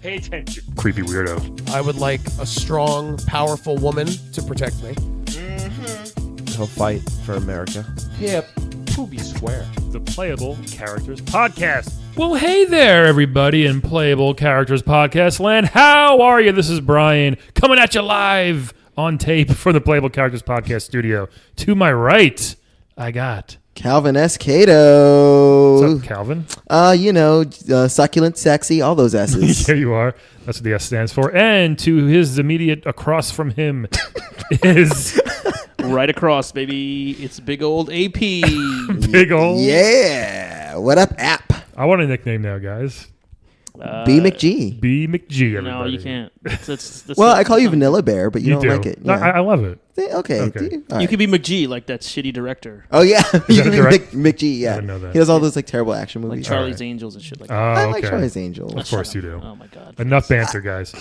Pay attention. Creepy weirdo. I would like a strong, powerful woman to protect me. He'll fight for America. Hip. Poopy square. The Playable Characters Podcast. Well, hey there, everybody in Playable Characters Podcast land. How are you? This is Brian coming at you live on tape from the Playable Characters Podcast studio. To my right, I got Calvin S. Cato. What's up, Calvin? Succulent, sexy, all those S's. Here you are. That's what the S stands for. And to his immediate across from him is right across, baby. It's big old AP. big old. Yeah. What up, app? I want a nickname now, guys. B McG. B McG, everybody. No, you can't. That's Well, I call you Vanilla Bear, but you don't do. like it. No, Yeah. I love it. Okay. Okay. Do you? All You right. could be McG, like that shitty director. Oh, yeah. You that can be correct? McG, yeah. I didn't know that. He does all those like terrible action Like movies. Charlie's Angels and shit like Oh, that. I okay. like Charlie's Angels. Of course you do. Oh, my God. Enough banter, guys.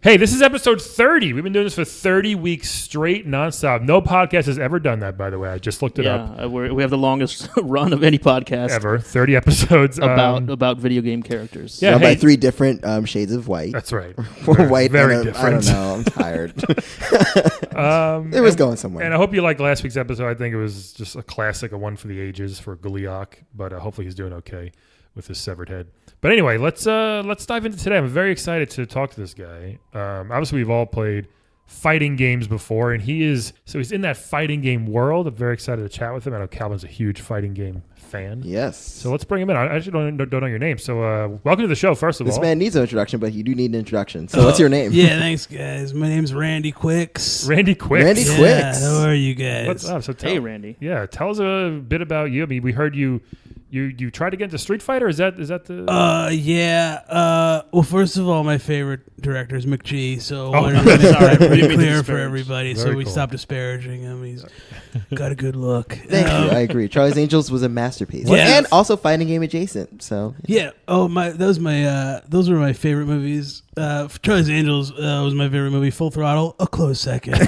Hey, this is episode 30. We've been doing this for 30 weeks straight, nonstop. No podcast has ever done that, by the way. I just looked it up. Yeah, we have the longest run of any podcast Ever. 30 episodes. about video game characters. Yeah, Done hey. by 3 different shades of white. That's right. White. Very and different. I don't know. I'm tired. It It was going somewhere. And I hope you liked last week's episode. I think it was just a classic, a one for the ages for Guliak, but hopefully he's doing okay with his severed head. But anyway, let's dive into today. I'm very excited to talk to this guy. Obviously, we've all played fighting games before, and he's in that fighting game world. I'm very excited to chat with him. I know Calvin's a huge fighting game fan. Yes. So let's bring him in. I actually don't know your name. So welcome to the show, first of This all. man needs no introduction, but you do need an introduction. So what's your name? Yeah, thanks, guys. My name's Randy Quicks. Randy Quick. Randy Yeah, Quicks. how are you guys? What's up? So Hey, Randy. Yeah, tell us a bit about you. I mean, we heard you tried to get into Street Fighter. Is that the? Well, first of all, my favorite director is McG, so I Oh, wanted to make that Didn't pretty mean to clear for disparage. everybody, Very so we cool. stop disparaging him. He's got a good look. Thank you. I agree. Charlie's Angels was a masterpiece. Yeah. And also fighting game adjacent. So Yeah. Oh my. Those were my favorite movies. Charlie's Angels was my favorite movie. Full Throttle, a close second.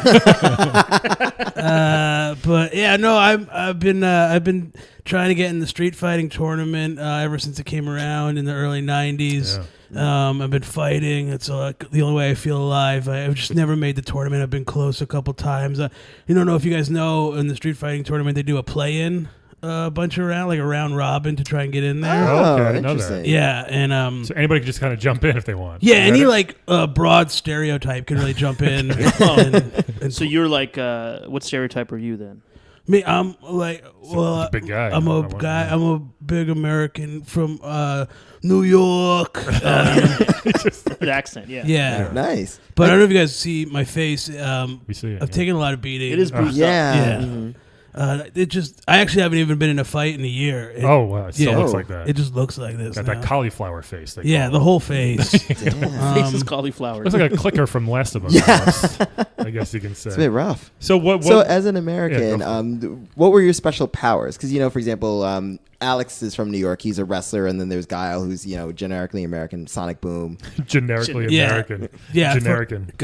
But yeah, no, I've been trying to get in the street fighting tournament ever since it came around in the early '90s. I've been fighting. It's the only way I feel alive. I've just never made the tournament. I've been close a couple times. You don't know if you guys know, in the street fighting tournament they do a play-in bunch around, like a round robin to try and get in there. Oh, okay, I didn't know interesting. that. Yeah, and So anybody can just kind of jump in if they want. yeah, Is any that it? like broad stereotype can really jump in. and So you're like, what stereotype are you then? me, I'm like, well, He's a big guy. I'm I a wonder. guy. I'm a big American from New York. The accent, yeah. Yeah, nice. but I don't know if you guys see my face. We see it. I've taken a lot of beating. It is bruised up. Yeah. Yeah. Mhm. I actually haven't even been in a fight in a year. Oh wow, it still Yeah. looks like that. It just looks like this. Got now. that cauliflower face. Yeah, the whole face. Damn. Face is cauliflower. Looks like a clicker from Last of Us. Yeah. almost, I guess you can It's a bit say. rough. So what? So as an American, Yeah, go for what were your special powers? Because, for example, Alex is from New York. He's a wrestler. And then there's Guile, who's, generically American. Sonic Boom. generically Yeah. American. Yeah, Generican.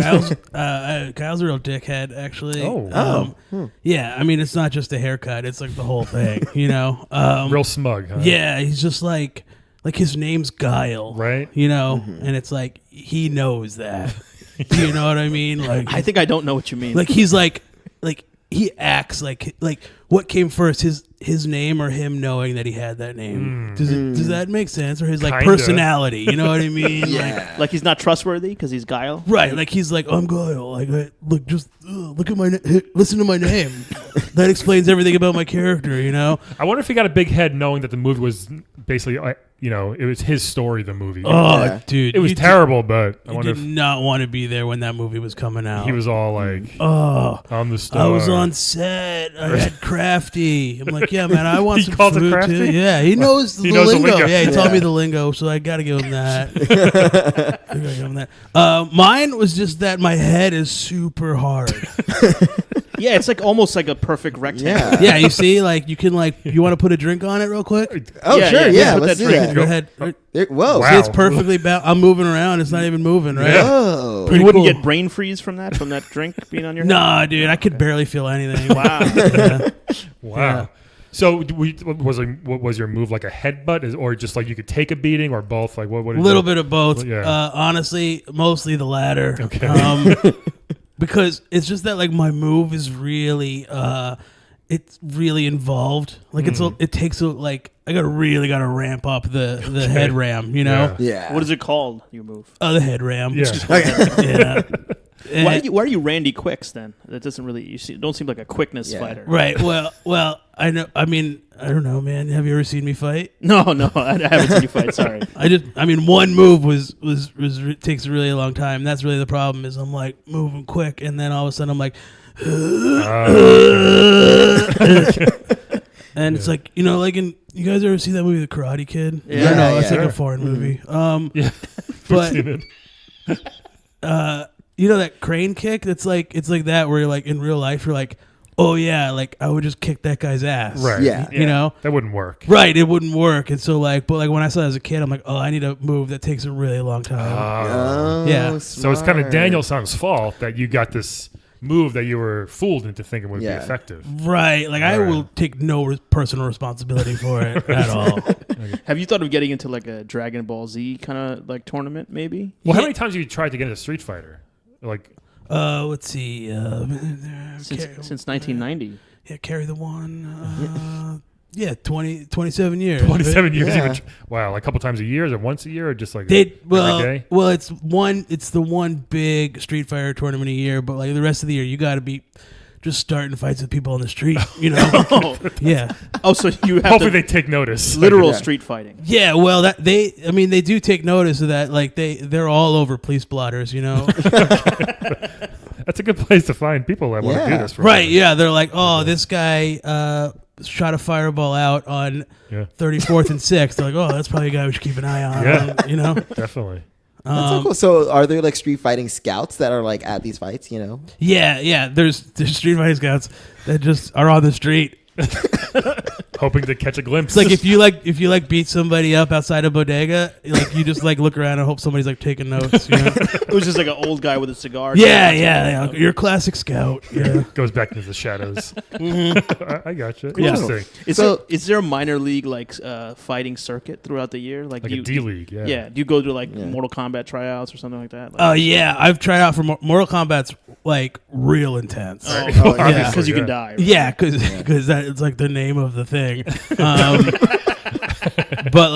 Kyle's a real dickhead, actually. Oh. Yeah, I mean, it's not just a haircut; it's like the whole thing, Real smug, huh? Yeah, he's just like his name's Guile, Right. And it's like he knows that. You know what I mean? Like, I think I don't know what you mean. like he's like he acts like what came first, his name or him knowing that he had that name? Does that make sense? Or his like Kinda. personality? You know what I mean? Yeah. Like he's not trustworthy because he's Guile? Right, like he's like, I'm Guile. Like, look, just look at my listen to my name. That explains everything about my character. I wonder if he got a big head knowing that the movie was basically, it was his story. The movie. Oh, Yeah. dude, it was you terrible, but I You wonder did if not want to be there when that movie was coming out. he was all like, Oh, "I'm the star." I was on set. I had Crafty. I'm like, yeah, man, I want He some calls it food Crafty? too. Yeah, he knows the He knows the lingo. lingo. Yeah, he taught Yeah. me the lingo, so I got to give him that. I gotta give him that. Mine was just that my head is super hard. Yeah, it's like almost like a perfect rectangle. Yeah. Yeah, you see, like you can you want to put a drink on it real quick? Oh, Yeah, sure. yeah, Yeah. put Let's that do drink that. Go ahead. Whoa. Wow. See, it's perfectly balanced. I'm moving around. It's not even moving, right? Yeah. Oh. You wouldn't cool. get brain freeze from that drink being on your head? Nah, dude, I could barely feel anything. Wow. Yeah. Wow. So was your move like a headbutt, or just like you could take a beating, or both? Like what? A little bit of both. Yeah. Honestly, mostly the latter. Okay. Because it's just that like my move is really it's really involved. Like it takes like I gotta ramp up the head ram, you know? Yeah. What is it called? Your move? Oh, the head ram. Yeah. Yeah. Why are you Randy Quicks then? That doesn't really don't seem like a quickness fighter. Right. Well, I know. I mean, I don't know, man. Have you ever seen me fight? No, I haven't seen you fight. Sorry. One move was takes a really long time. That's really the problem. Is I'm like moving quick, and then all of a sudden I'm like, and it's like like you guys ever see that movie, The Karate Kid? Yeah. No, it's like a foreign movie. Yeah. But that crane kick? It's like that where you're like in real life you're like, oh yeah, like I would just kick that guy's ass. Right. Yeah. You know? That wouldn't work. Right, it wouldn't work. And so but when I saw it as a kid, I'm like, oh, I need a move that takes a really long time. Oh, Yeah. So it's kind of smart. Danielson's fault that you got this move that you were fooled into thinking would be effective. Right. Like I Right. will take no personal responsibility for it at all. Have you thought of getting into like a Dragon Ball Z kind of like tournament maybe? Well, how many times have you tried to get into Street Fighter? Like, Let's see. Since 1990. Yeah, carry the one. 27 years. 27 years. Yeah. Wow, like a couple times a year? Is it once a year or just like It's every day? the one big Street Fighter tournament a year, but like the rest of the year, you got to be just starting fights with people on the street, you know? Yeah. Oh, so you have Hopefully to they take notice. literal street fighting. Yeah, well, they do take notice of that. Like they're all over police blotters, you know? That's a good place to find people that want to do this. For Right, yeah. They're like, oh, this guy shot a fireball out on 34th and 6th. They're like, oh, that's probably a guy we should keep an eye on. Yeah. You know? Definitely. That's so cool. So are there like street fighting scouts that are like at these fights, Yeah. There's street fighting scouts that just are on the street. Hoping to catch a glimpse. It's like if you beat somebody up outside a bodega, like you just like look around and hope somebody's like taking notes. You know? It was just like an old guy with a cigar. Yeah. You're a classic scout. Yeah. Goes back into the shadows. I got you. Yeah. Interesting. Is there a minor league like fighting circuit throughout the year? Like a D League, yeah. Yeah. Do you go to like Mortal Kombat tryouts or something like that? Oh yeah, I've tried out for Mortal Kombat's like real intense. Oh, yeah. because you can die. Right? Yeah, because that it's like the name of the thing. But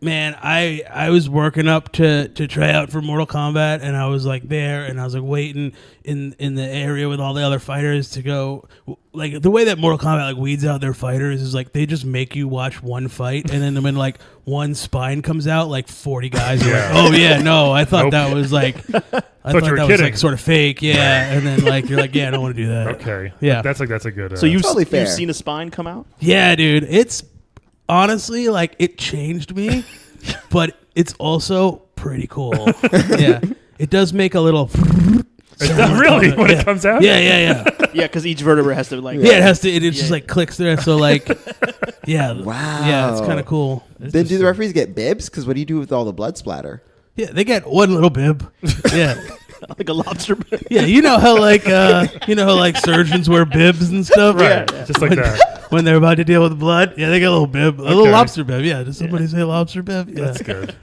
man, I was working up to try out for Mortal Kombat, and I was like there, and I was like waiting in the area with all the other fighters to go. Like the way that Mortal Kombat like weeds out their fighters is like they just make you watch one fight, and then when like one spine comes out, like 40 guys are like, oh yeah, no, I thought that was like, I thought you were that was kidding. like sort of fake, yeah, and then like you're like, yeah, I don't want to do that. Okay. Yeah. That's a good. So you've Totally fair. seen a spine come out? Yeah, dude. It's honestly like it changed me, but it's also pretty cool. Yeah. It does make a little really when it comes out. Yeah. Yeah, because each vertebra has to like. Yeah, it has to. It just like clicks there. So like, yeah. Wow. Yeah, it's kind of cool. Then do the referees get bibs? Because what do you do with all the blood splatter? Yeah, they get one little bib. Yeah. Like a lobster. Yeah, you know how like surgeons wear bibs and stuff, Right. Yeah. Just like that. when they're about to deal with blood. Yeah, they get a little bib, a little lobster bib. Yeah, did somebody say lobster bib? Yeah. That's good.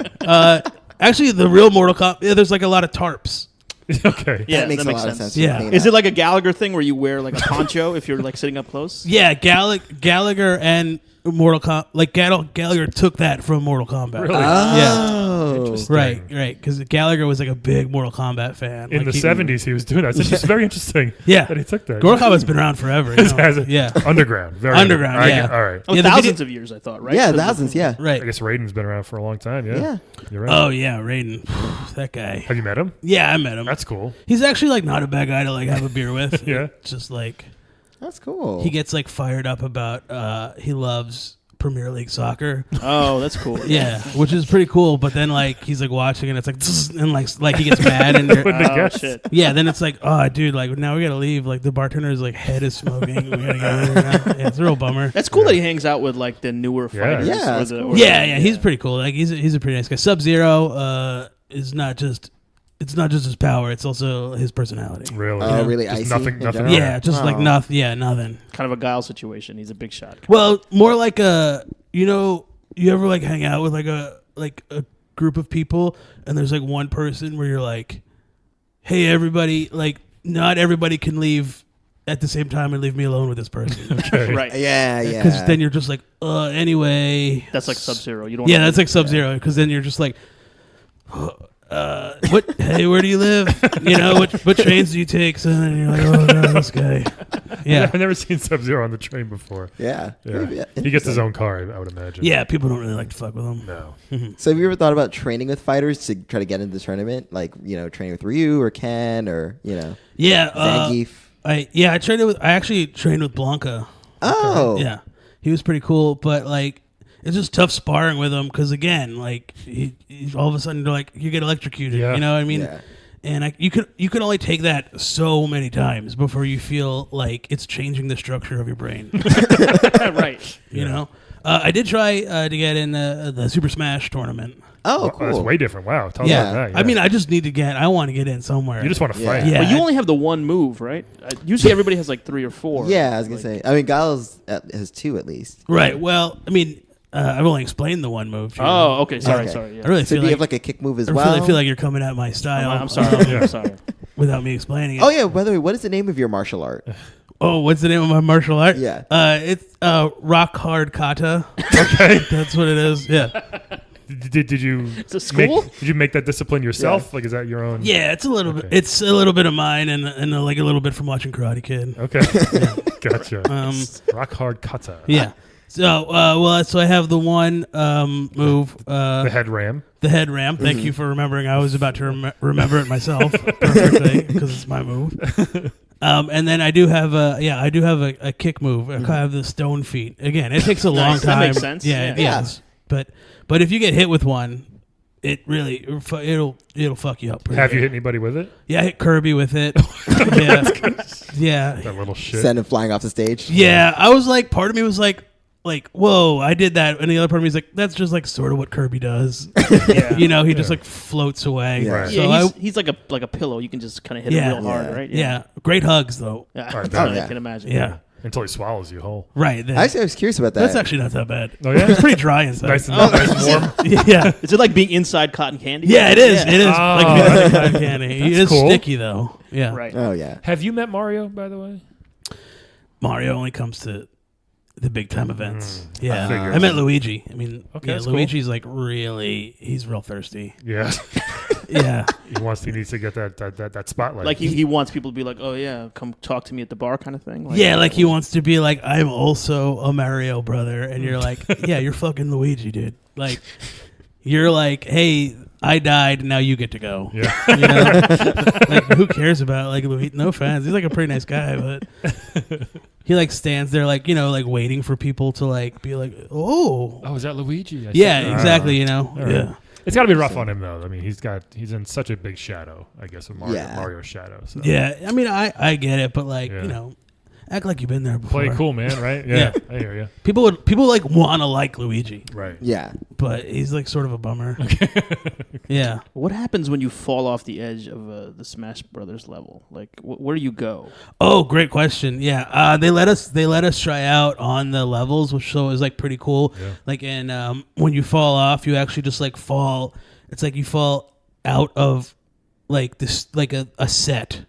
Actually, the real Mortal Kombat, there's like a lot of tarps. Okay. Yeah, that makes that a makes lot of sense. sense. Yeah. Is it like a Gallagher thing where you wear like a poncho if you're like sitting up close? Yeah, Gallagher and Mortal Kombat, like Gallagher took that from Mortal Kombat. Really? Oh. Right, because Gallagher was like a big Mortal Kombat fan. In Like, the 70s, he was doing that. It's just very interesting. Yeah. That he took that. Mortal Kombat's been around forever. You know? Has it? Yeah. Underground. Very Underground, I yeah. get- all right. Oh, Yeah, the thousands video- of years, I thought, right? Yeah, 'Cause thousands, yeah. Right. I guess Raiden's been around for a long time. Yeah. Yeah. You're right. Oh yeah, Raiden. That guy. Have you met him? Yeah, I met him. That's cool. He's actually like not a bad guy to like have a beer with. Yeah. It's just like That's cool. he gets like fired up about he loves Premier League soccer. Oh, that's cool. Yeah, which is pretty cool. But then like he's like watching and it's like "Tss," and like he gets mad and you're- Wouldn't have Oh, guessed. shit. yeah. Then it's like oh dude, like now we gotta leave. Like the bartender's like head is smoking. We gotta get out of here now. Yeah, it's a real bummer. That's cool that he hangs out with like the newer Yeah. fighters. Yeah, or that's the- cool. or Yeah, the- yeah, he's pretty cool. Like he's a pretty nice guy. Sub-Zero is not just it's not just his power; it's also his personality. Really? Oh, really? Just Icy nothing. in Nothing. general? Yeah, just like nothing. Yeah, nothing. Kind of a Guile situation. He's a big shot. Well, more like you ever like hang out with like a group of people, and there's like one person where you're like, hey, everybody, like not everybody can leave at the same time and leave me alone with this person. Okay. Right. Yeah. Because then you're just like, anyway. That's like Sub-Zero. You don't. Yeah, wanna that's like Sub-Zero. Because then you're just like, what? Hey, where do you live? You know, what trains do you take? So then you're like, oh no, this guy. Yeah, I've never seen Sub-Zero on the train before. Yeah. Yeah. He gets his own car, I would imagine. yeah. People don't really like to fuck with him. No. So have you ever thought about training with fighters to try to get into the tournament? Like, training with Ryu or Ken or, Yeah, Zangief? I actually trained with Blanca. Oh. Yeah, he was pretty cool, but like it's just tough sparring with him because again, like he all of a sudden like you get electrocuted. Yeah. You know what I mean? Yeah. And you can only take that so many times before you feel like it's changing the structure of your brain. Right. You know, I did try to get in the Super Smash tournament. Oh, Well, cool. that's way different. Wow. Tell me Yeah. about that. I mean, I just need to I want to get in somewhere. you just want to Yeah. fight. Yeah. But you only have the one move, right? Usually everybody has like 3 or 4. Yeah, I was going to Like- say. I mean, Giles has 2 at least. Right. Well, I mean, I've only explained the one move. Oh, okay. Sorry, Okay. sorry. Yeah. I really So feel do you like have like a kick move as I well? really feel like you're coming at my style. I'm sorry. Yeah. I'm sorry. Without me explaining it. Oh, yeah. By the way, what is the name of your martial art? Oh, what's the name of my martial art? Yeah. It's rock hard kata. Okay. That's what it is. Yeah. Did you? It's a school? Did you make that discipline yourself? Like, is that your own? Yeah, it's a little Okay. bit. It's a little bit of mine, and like a little bit from watching Karate Kid. Okay. Gotcha. Rock hard kata. Yeah. So, so I have the one move, The head ram. the head ram. Thank you for remembering. I was about to remember it myself perfectly because it's my move. And then I do have a kick move. I have the stone feet. Again, it takes a long Nice. time. That makes sense. Yeah, it Yeah. does. But if you get hit with one, it really it'll fuck you up. pretty Have you good. hit anybody with it? Yeah, I hit Kirby with it. yeah. That little shit. Send him flying off the stage? Yeah, I was like, part of me was like, whoa, I did that, and the other part of me was like, that's just like sort of what Kirby does. Yeah. You know, he just like floats away. Yeah. Right. So Yeah, he's like a pillow. You can just kind of hit Yeah. it real hard, right? yeah, great hugs though. Yeah. Alright, I yeah. can imagine. Yeah, Until he swallows you whole. right. Then. Actually, I was curious about that. That's actually not that bad. Oh, yeah? It's pretty dry inside. Nice and warm. yeah, Is it like being inside cotton candy? yeah, it is. Yeah. It is Oh. like cotton candy. It is cool. sticky though. Yeah, Right. Oh, yeah. Have you met Mario, by the way? Mario only comes to the big time events. Yeah, figured. I met Luigi. I mean, Okay, yeah, that's cool. Luigi's like he's real thirsty. Yeah. Yeah. He needs to get that spotlight. Like he wants people to be like, oh yeah, come talk to me at the bar, kind of thing. Yeah, like he wants to be like, I'm also a Mario brother, and you're like, yeah, you're fucking Luigi, dude. Like, you're like, hey, I died, now you get to go. Yeah. You know? Like, who cares about like Luigi? No offense, he's like a pretty nice guy, but he like stands there like like waiting for people to like be like, oh, Oh, is that Luigi? I yeah, see. exactly. You know, All right. yeah. It's got to be rough on him though. I mean, he's in such a big shadow, I guess, of Yeah. Mario's shadow. So. Yeah, I mean, I get it, but like, Yeah. act like you've been there before. Play cool, man. Right? Yeah. I hear you. People like want to like Luigi, Right. Yeah. but he's like sort of a bummer. Yeah. What happens when you fall off the edge of the Smash Brothers level? Like, where do you go? Oh, great question. Yeah, they let us try out on the levels, which so is like pretty cool. Yeah. Like, and when you fall off, you actually just like fall. It's like you fall out of like this, like a set,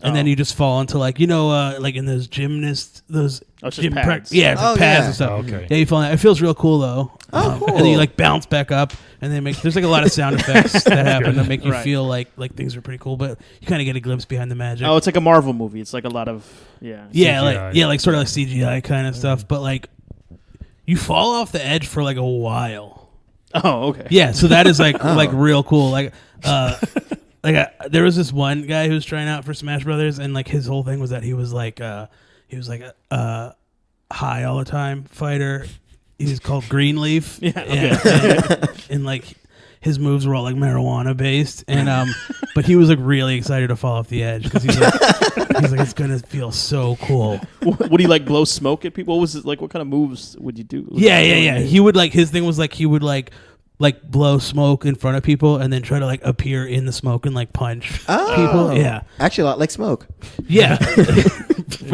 and then you just fall into like like in those gymnasts, those Oh, it's just gym pads. yeah, it's like Oh, pads yeah. and stuff. Oh, okay. Yeah, you fall. It feels real cool though. Oh, cool. And then you like bounce back up, and then there's like a lot of sound effects that happen that make you Right. feel like things are pretty cool, but you kind of get a glimpse behind the magic. Oh, it's like a Marvel movie. It's like a lot of Yeah, CGI. like sort of like CGI kind of stuff, but like you fall off the edge for like a while. Oh, okay. Yeah, so that is like like real cool. Like there was this one guy who was trying out for Smash Brothers, and like his whole thing was that he was like a high all the time fighter. He was called Greenleaf. Yeah, okay. and like his moves were all like marijuana based, and but he was like really excited to fall off the edge because he's like it's gonna feel so cool. Would he like blow smoke at people? What was it like? What kind of moves would you do? Yeah. He would like his thing was like he would like like blow smoke in front of people and then try to like appear in the smoke and like punch people. Yeah, Actually, a lot like smoke. yeah,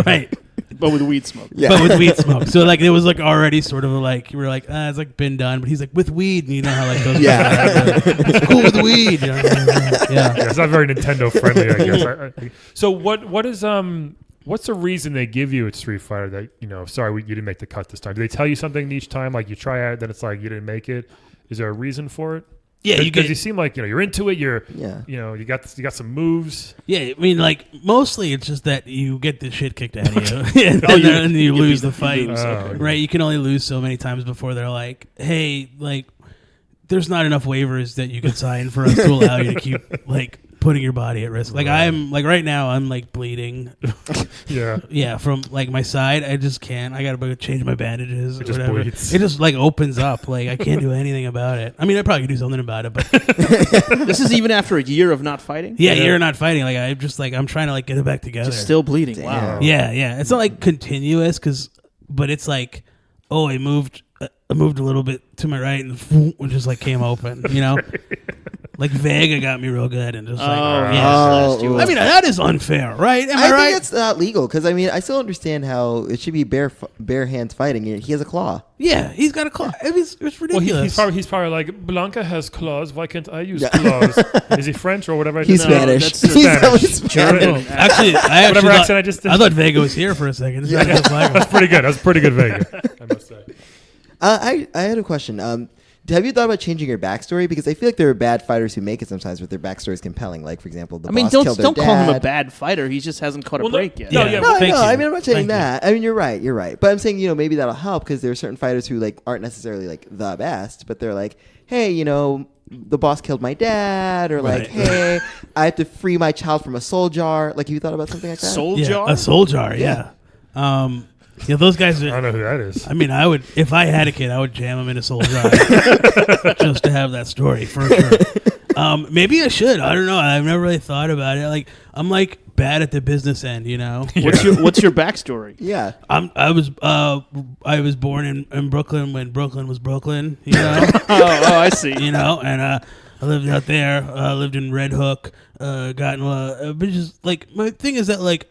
right. But with weed smoke. Yeah. But with weed smoke, so like it was like already sort of like you were like it's like been done, but he's like with weed, and you know how like those it's cool with weed. You know? Yeah. It's not very Nintendo friendly, I guess. So what is what's the reason they give you at Street Fighter that sorry you didn't make the cut this time? Do they tell you something each time, like you try out, then it's like you didn't make it? Is there a reason for it? Yeah, because you seem like you're into it. You got some moves. Yeah, I mean, like mostly it's just that you get the shit kicked out of you, and then you lose the fight. Right? You can only lose so many times before they're like, "Hey, like, there's not enough waivers that you can sign for us to allow you to keep like putting your body at risk." Like I'm like right now, I'm like bleeding. Yeah, from like my side, I just can't. I gotta change my bandages. It just whatever. bleeds. It just like opens up. Like I can't do anything about it. I mean, I probably could do something about it, but This is even after a year of not fighting? yeah, you're not fighting. Like I'm just like I'm trying to like get it back together. Just still bleeding. Damn. Wow. Yeah. It's not like continuous, but it's like, oh, I moved a little bit to my right and it just like came open, you know? Like Vega got me real good and just like, I mean, that is unfair, right? Am I right? think it's not legal because I mean I still understand how it should be bare hands fighting. He has a claw. Yeah, he's got a claw. It's ridiculous. Well, he's probably like, Blanca has claws. Why can't I use claws? Is he French or whatever? He's Spanish. that's He's Spanish. always Spanish. Actually, Whatever accent I just did. I thought Vega was here for a second. That's pretty good. That's pretty good, Vega. I must say. I had a question. Have you thought about changing your backstory? Because I feel like there are bad fighters who make it sometimes, but their backstory is compelling. Like, for example, the boss killed their don't call him a dad. bad fighter. He just hasn't caught a break yet. No, Yeah. No, Thank you. I mean, I'm not saying Thank you. that. I mean, you're right. But I'm saying, maybe that'll help because there are certain fighters who like aren't necessarily like the best, but they're like, hey, the boss killed my dad, or like, hey, I have to free my child from a soul jar. Like, have you thought about something like that? Soul Yeah, jar? a soul jar, yeah. Yeah, those guys I are. don't know who that is. I mean, I would if I had a kid, I would jam him in a soul jar just to have that story for sure. Maybe I should. I don't know. I've never really thought about it. Like I'm like bad at the business end, you know. What's your backstory? Yeah. I was born in Brooklyn when Brooklyn was Brooklyn, you know. oh, I see. You know, and I lived out there. Lived in Red Hook. Got in but just like my thing is that like.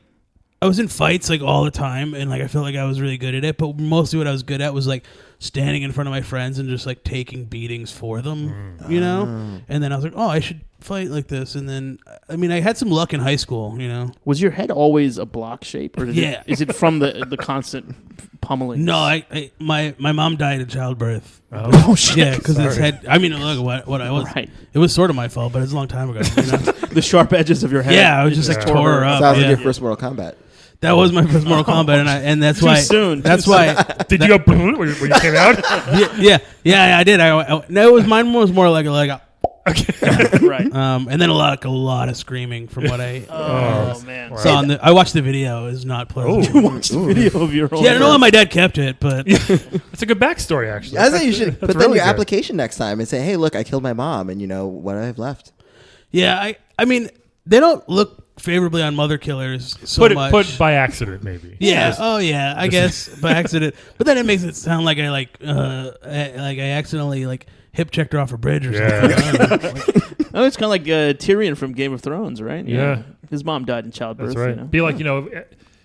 I was in fights like all the time, and like I felt like I was really good at it. But mostly, what I was good at was like standing in front of my friends and just like taking beatings for them, you know. And then I was like, oh, I should fight like this. And then I mean, I had some luck in high school, you know. Was your head always a block shape, or is it from the constant pummeling? No, my mom died in childbirth. Oh shit! Yeah, because his head. I mean, look what I was. Right. It was sort of my fault, but it's a long time ago. You know? The sharp edges of your head. Yeah, I was just like tore her up. Sounds like Yeah. your first Mortal Kombat. That was my first Mortal Kombat, and that's Too why. soon. That's why. Did you go when you came out? Yeah, I did. No, mine was more like a Right. and then a lot of screaming from what I Oh man. saw. I watched the video. It was not pleasant. You watched the video of your own. Yeah, I don't know how my dad kept it, but It's a good backstory, actually. I think you should That's put that in really your good. application next time and say, hey, look, I killed my mom, and what do I have left? yeah, I mean, they don't look favorably on mother killers so much. Put by accident, maybe. Yeah. Oh, yeah. I guess by accident, but then it makes it sound like I accidentally like hip checked her off a bridge or something. I don't know. Oh, it's kind of like Tyrion from Game of Thrones, right? Yeah. His mom died in childbirth. That's right. Be like,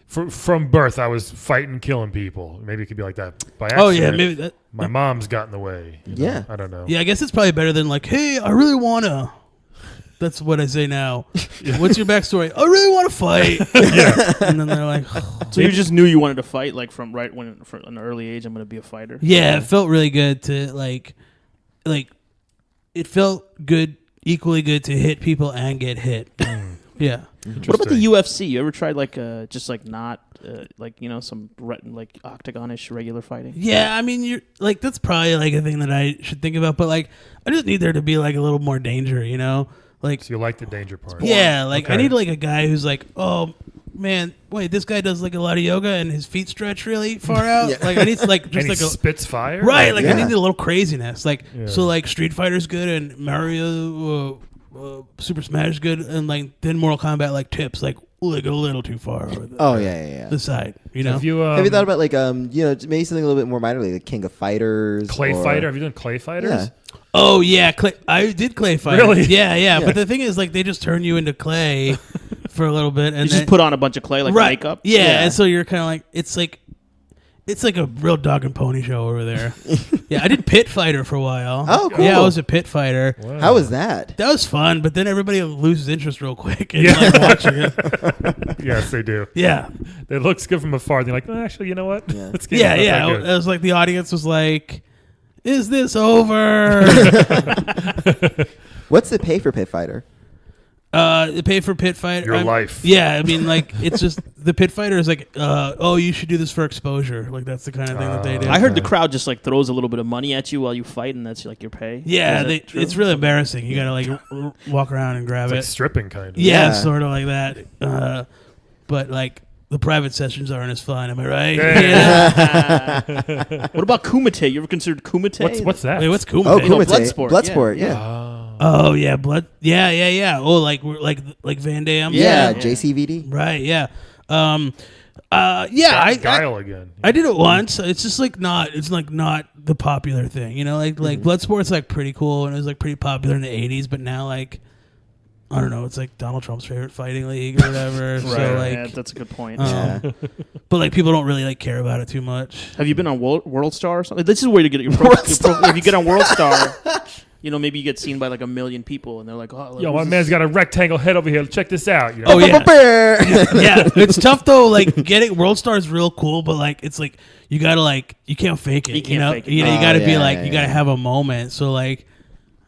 from birth, I was fighting, killing people. Maybe it could be like that by accident. Oh yeah, maybe that. My mom's got in the way. Yeah. I don't know. Yeah, I guess it's probably better than like, hey, I really wanna. That's what I say now. What's your backstory? I really want to fight. Yeah. And then they're like, So you just knew you wanted to fight, like from an early age. I'm going to be a fighter. yeah, it felt really good to like, it felt good, equally good to hit people and get hit. Yeah. What about the UFC? You ever tried just like not some like octagonish regular fighting? Yeah, I mean, you're like that's probably like a thing that I should think about, but like I just need there to be like a little more danger, you know? Like So you like the danger part. yeah, like I Okay. need like a guy who's like, oh man, wait, this guy does like a lot of yoga and his feet stretch really far out. Yeah. Like I need to like And just he like a spits fire? right, like I Yeah. need a little craziness. Like Yeah. so like Street Fighter's good and Mario Super Smash good, and like then Mortal Kombat like tips like a little too far. Over Oh yeah. the side, you know. Have you Thought about like maybe something a little bit more minor, like King of Fighters, Clay or- Fighter? Have you done Clay Fighters? Yeah. Oh yeah, I did Clay Fighter. Really? Yeah. But the thing is, like, they just turn you into clay for a little bit, and You then, just put on a bunch of clay like right, makeup. Yeah, and so you're kind of like it's like a real dog and pony show over there. Yeah, I did Pit Fighter for a while. Oh, cool. Yeah, I was a Pit Fighter. Wow. How was that? That was fun, but then everybody loses interest real quick and Yeah. like watching it. Yes, they do. Yeah, It looks good from afar. They're like, actually, you know what? Yeah. Let's get yeah. It was like the audience was like, "Is this over?" What's the pay for Pit Fighter? The pay for Pit Fighter. Your life. Yeah, I mean, like it's just the Pit Fighter is like, oh, you should do this for exposure. Like that's the kind of thing that they do. I heard the crowd just like throws a little bit of money at you while you fight, and that's like your pay. Yeah, Is that true? it's really embarrassing. You gotta like walk around and grab It's like it. stripping kind of. Yeah, Yeah. sort of like that. But like the private sessions aren't as fun. Am I right? Yeah. What about kumite? You ever considered kumite? What's that? Wait, what's cool? Oh, You know, Kumite. Bloodsport, Bloodsport, yeah. yeah. Oh yeah, blood. Yeah. Oh, like Van Damme. Yeah, Yeah. JCVD. Right. Yeah. Yeah. Guile again. I did it once. It's just like not. It's like not the popular thing, you know. Like Bloodsport's like pretty cool and it was like pretty popular in the '80s, but now like I don't know. It's like Donald Trump's favorite fighting league or whatever. So Right. like, Yeah, that's a good point. Yeah. but like people don't really like care about it too much. Have you been on World Star or something? This is where you get your pro. If you get on World Star, you know, maybe you get seen by like 1 million people, and they're like, "Oh, Yo, who's my this?" man's got a rectangle head over here. Check this out. You know? Oh yeah, Bear. yeah. It's tough though. Like getting World Star is real cool, but like it's like you gotta like you can't fake it. You can't know, fake it. you Oh, gotta be yeah, like yeah, you gotta yeah. have a moment. So like.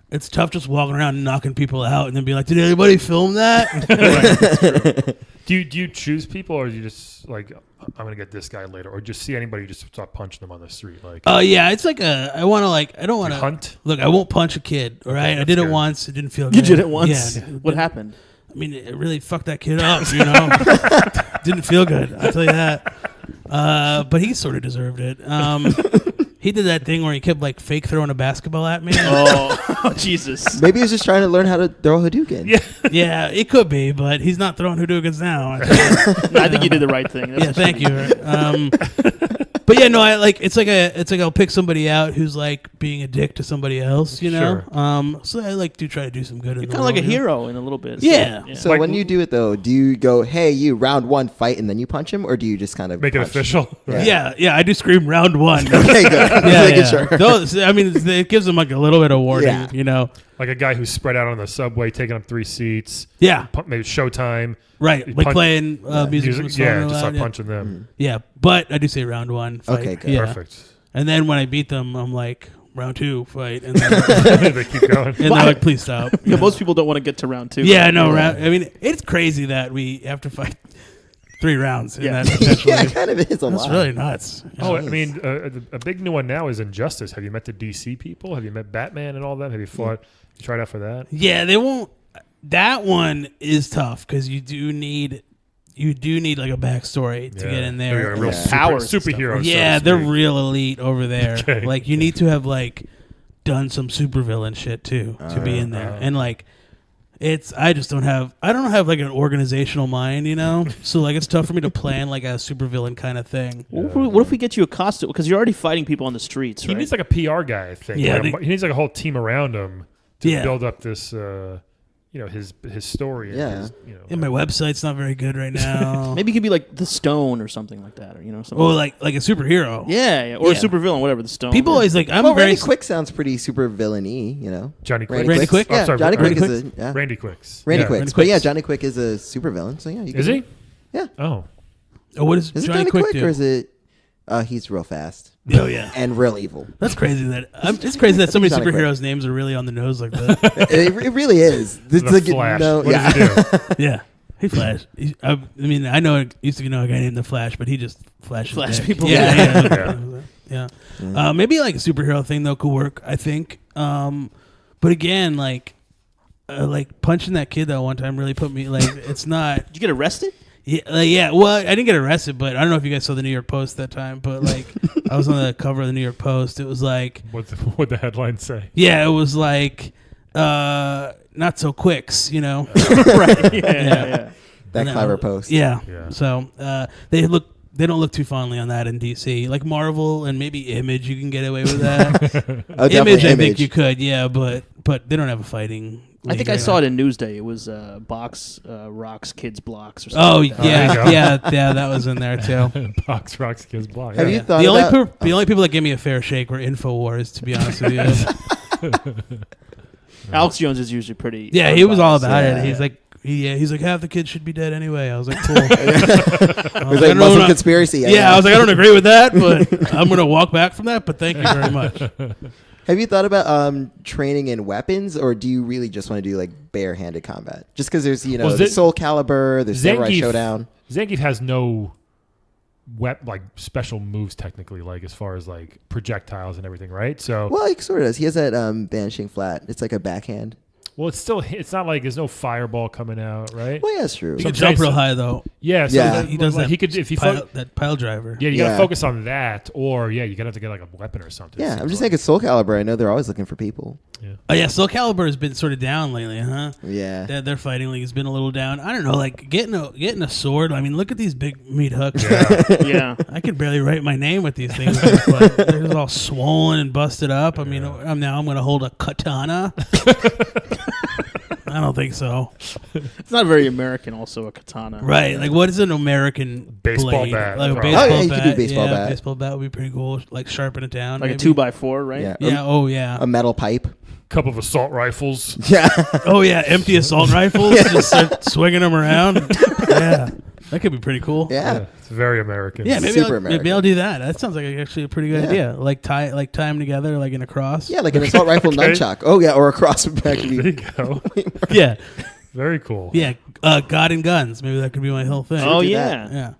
It's tough just walking around and knocking people out and then be like, did anybody film that? Do you choose people, or do you just like, I'm gonna get this guy later, or just see anybody, you just start punching them on the street? Like, Yeah, it's like I want to like, I don't want to hunt? Look, I won't punch a kid, all right? I that's did it good. once. It didn't feel You good. did it once. Yeah. What happened? I mean, it really fucked that kid up, you know? Didn't feel good, I'll tell you that. But he sort of deserved it. He did that thing where he kept like fake throwing a basketball at me. Oh, Jesus! Maybe he's just trying to learn how to throw Hadouken. Yeah. Yeah, it could be, but he's not throwing Hadoukens now. No, I think you did the right thing. That's Yeah, what thank you you. But yeah, no, I like it's like I'll pick somebody out who's like being a dick to somebody else, you know. So I like do try to do some good. You're kind of like a hero in a little bit. Yeah. So Like- when you do it though, do you go, "Hey, you round 1 fight," and then you punch him, or do you just kind of make it punch? official. Yeah, I do scream round one. Okay, good. Just making sure. Those, I mean, it gives them like a little bit of warning, Yeah. you know. Like a guy who's spread out on the subway, taking up 3 seats. Yeah, Maybe Showtime. right. You Like punch- playing music from a song yeah, real just loud, start yeah. punching them. Yeah, but I do say round one. Fight. Okay, good. Yeah. Perfect. And then when I beat them, I'm like round 2 fight, and then, They keep going. and they're like, please stop. Yeah, you know? most people don't want to get to round 2. Yeah, no. I mean, it's crazy that we have to fight 3 rounds. Yeah. And that potentially, Yeah, it kind of is a that's lot. really nuts. Oh, I mean, a big new one now is Injustice. Have you met the DC people? Have you met Batman and all them? Have you fought? You tried out for that? Yeah, they won't. That one is tough because you do need like a backstory to get in They're there. a real Yeah. Powers and superhero. so Yeah, to they're speak. real elite over there. Okay. Like you need to have like done some supervillain shit too to be in there, and like I don't have like an organizational mind, you know. So like it's tough for me to plan like a supervillain kind of thing. What if we get you a costume? Because you're already fighting people on the streets, He right? needs like a PR guy, I think. Yeah, Like he needs like a whole team around him to Yeah. build up this, his story. And Yeah. his, And my website's not very good right now. Maybe it could be like the Stone or something like that, or something. Oh, like a superhero. yeah, or a Yeah. supervillain, whatever. The Stone. People always like I'm Well, very Randy Quick sounds pretty super villainy, you know. Johnny Quick. Randy Quick? Oh, Yeah, sorry, Johnny Randy Quick is a Randy Quicks. Randy Yeah. Quick. Randy But yeah, Quicks. Johnny Quick is a super villain. So yeah, you Is can- he? Yeah. Oh. Oh, what does Is it Johnny, Johnny Quick Quick do? or is it? He's real fast Oh yeah, and real evil. that's crazy. It's crazy that so many Johnny Quick. superheroes' names are really on the nose like that. it really is. It's The like, Flash. no, What yeah. does he do? Yeah, he Flash. I mean, I used to know a guy named the Flash, but he just flashes Flash dick. people. Yeah. Maybe like a superhero thing though could work. I think. But again, like punching that kid that one time really put me like it's not. Did you get arrested? Yeah. Well, I didn't get arrested, but I don't know if you guys saw the New York Post that time. But like, I was on the cover of the New York Post. It was like, What the headline say? yeah, it was like not so quicks, you know. Right. Yeah. That No. clever post. Yeah. Yeah. So they don't look too fondly on that in DC. Like Marvel and maybe Image, you can get away with that. Oh, definitely Image, I think Image. you could, yeah, but they don't have a fighting. I think I saw it in Newsday. It was Box Rocks Kids Blocks or Oh something. yeah, there you go. yeah, that was in there too. Box Rocks Kids Block. Have yeah. you thought The only about? the only people that gave me a fair shake were Infowars, to be honest with you. Alex Jones is usually pretty. Yeah, he was all unbiased. about Yeah. it. He's like. He's like half the kids should be dead anyway. I was like, cool. It was like Muslim conspiracy. Yeah, I was like, I don't agree with that, but I'm gonna walk back from that. But thank you very much. Have you thought about training in weapons, or do you really just want to do like barehanded combat? Just because there's Well, the Soul Calibur, there's Samurai Zangief- Showdown. Zangief has no like special moves technically, like as far as like projectiles and everything, right? So Well, he sort of does. He has that vanishing flat. It's like a backhand. it's not like there's no fireball coming out, right? Well, yeah, that's true. He So can jump Jason- real high though. Yeah, so Yeah. He does like, that. he could if he that pile driver. yeah, you Yeah. gotta focus on that, or you're gonna have to get like a weapon or something. Yeah, it I'm just seems thinking Soul Calibur. I know they're always looking for people. Oh yeah, Soul Calibur has been sort of down lately, huh? Yeah. Their fighting league has been a little down. I don't know, like getting a sword. I mean, look at these big meat hooks. Yeah. I can barely write my name with these things. They're just all swollen and busted up. I mean, now I'm going to hold a katana. I don't think so. It's not very American. Also, a katana. Right? Like, what is an American Baseball blade? bat, Like a probably. baseball Oh, yeah, you bat. could do baseball yeah, bat. Baseball bat would be pretty cool. Like sharpen it down. Like maybe. a 2x4, right? Yeah. Yeah. Oh yeah. A metal pipe. couple of assault rifles. Yeah. Oh yeah. Empty assault rifles. Just start swinging them around. Yeah. That could be pretty cool. Yeah. It's very American. Yeah, maybe Super maybe I'll do that. That sounds like actually a pretty good Yeah. idea. Like tie them together like in a cross. Yeah, like an assault rifle Okay. nunchuck. Oh yeah, or a cross would actually There be. you go. Yeah. Very cool. Yeah. God and guns. Maybe that could be my whole thing. Oh do yeah. that. Yeah.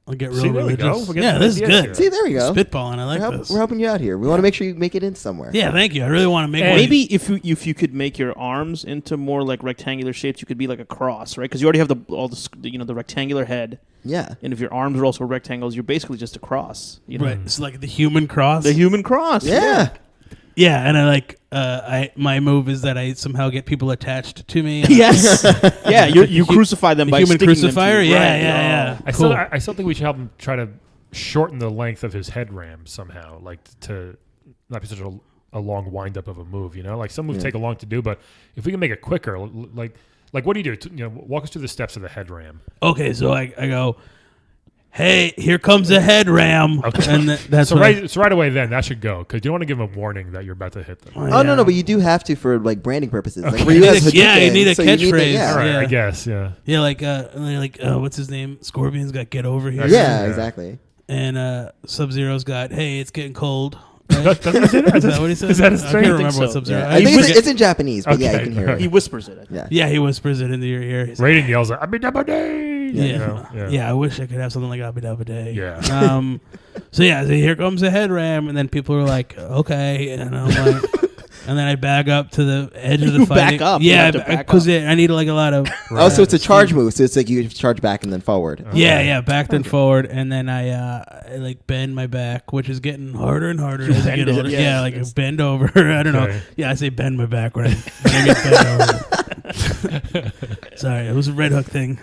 I'll get real See, there we go. religious. We're getting Yeah, some this is ideas good. here. See, there we go. Spitballing. I like this. We're helping you out here. We want to make sure you make it in somewhere. Yeah, thank you. I really want to make Hey. one. Maybe if you could make your arms into more like rectangular shapes, you could be like a cross, right? Because you already have the rectangular head, Yeah. and if your arms are also rectangles, you're basically just a cross. You know? Right. It's like the human cross. The human cross. Yeah. Yeah, and I like my move is that I somehow get people attached to me. Yes. Yeah. You crucify them The by human sticking them to crucifier. you. Yeah, Right. yeah. I Cool. still think we should help him try to shorten the length of his head ram somehow, like to not be such a long wind up of a move. You know, like some moves take a long to do, but if we can make it quicker, like what do you do? Walk us through the steps of the head ram. Okay, so I go, hey, here comes a head ram. Okay. And that's So what right away then that should go because you don't want to give them a warning that you're about to hit them. Oh no, but you do have to for like branding purposes. Like, Okay. where you have Yeah, you Hadouken, need a so you need catchphrase. yeah. All right, Yeah. I guess, yeah. Yeah, like what's his name? Scorpion's got get over here. Yeah, Yeah. exactly. And Sub-Zero's got, hey, it's getting cold. Doesn't he say that? Is that what he said? Is that his I thing? can't I think remember what so. Sub-Zero. Yeah. I think it's in Japanese, but yeah, you Okay. can hear He it. whispers it. I think. Yeah. Yeah, he whispers it into your ear. He's Raiden yells at Abidabade. Yeah. Yeah, I wish I could have something like Abba Dabba Day. Yeah. So here comes a head ram, and then people are like, okay, and I'm like, and then I back up to the edge of the You fighting. back up. You Yeah, have to back because up. I need like a lot of. Oh, so it's a charge move. So it's like you charge back and then forward. Yeah, back then forward, and then I like bend my back, which is getting harder and harder as I bend get it, older. yeah. Yeah, like It's- bend over. I don't know. Okay. Yeah, I say bend my back when I get bent over. Sorry, it was a Red Hook thing.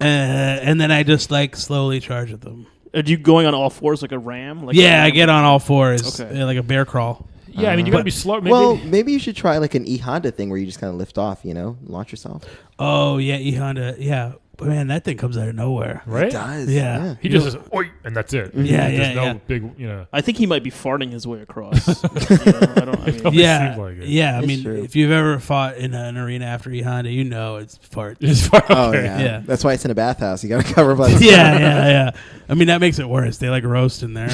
And then I just like slowly charge at them. Are you going on all fours like a ram? Like Yeah, I get on all fours, Okay. like a bear crawl. Yeah, I mean, you got to be slow. Maybe, Well, maybe you should try like an E Honda thing where you just kind of lift off, launch yourself. Oh yeah, E Honda. Yeah, but man, that thing comes out of nowhere. right? does. Yeah. He just says, oi, and that's it. Yeah, There's yeah, no yeah. big, I think he might be farting his way across. I mean, Always Yeah, seems like it. yeah. I It's mean, true. if you've ever fought in an arena after E Honda, you know it's fart. It's far Oh okay. yeah. Yeah. That's why it's in a bathhouse. You got to cover blood. Yeah. I mean, that makes it worse. They like roast in there.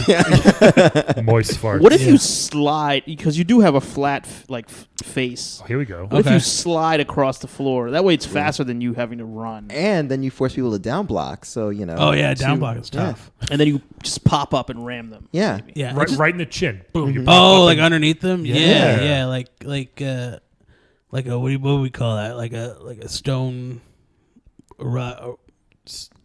Moist fart. what if Yeah. you slide? Because you do have a flat face. Oh, here we go. What if Okay. you slide across the floor? That way, it's faster than you having to run. And then you force people to down block. So Oh yeah, down to- block is yeah. tough. And then you just pop up and ram them. Yeah. maybe. Yeah. Right, just- right in the chin. Boom. You pop Oh, up like and- underneath them. Yeah. Yeah. Like a what do we call that? Like a stone.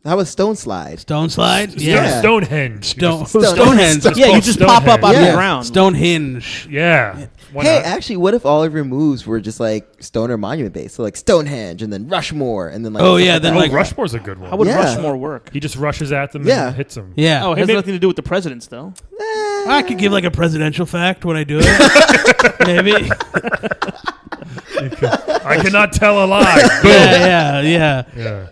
How was Stone Slide? Stone slide. Yeah. Stonehenge. Stonehenge. Yeah, you just pop up out of Yeah. the ground. Stonehenge. Yeah. Why Hey, not? actually, what if all of your moves were just like stoner monument based? So like Stonehenge and then Rushmore and then like Oh, stuff yeah, like then that. like- Rushmore's a good one. How would Yeah. Rushmore work? He just rushes at them Yeah. and hits them. Yeah. Oh, it has Maybe- nothing to do with the presidents, though. I could give like a presidential fact when I do it. Maybe. I cannot tell a lie. Yeah. Yeah.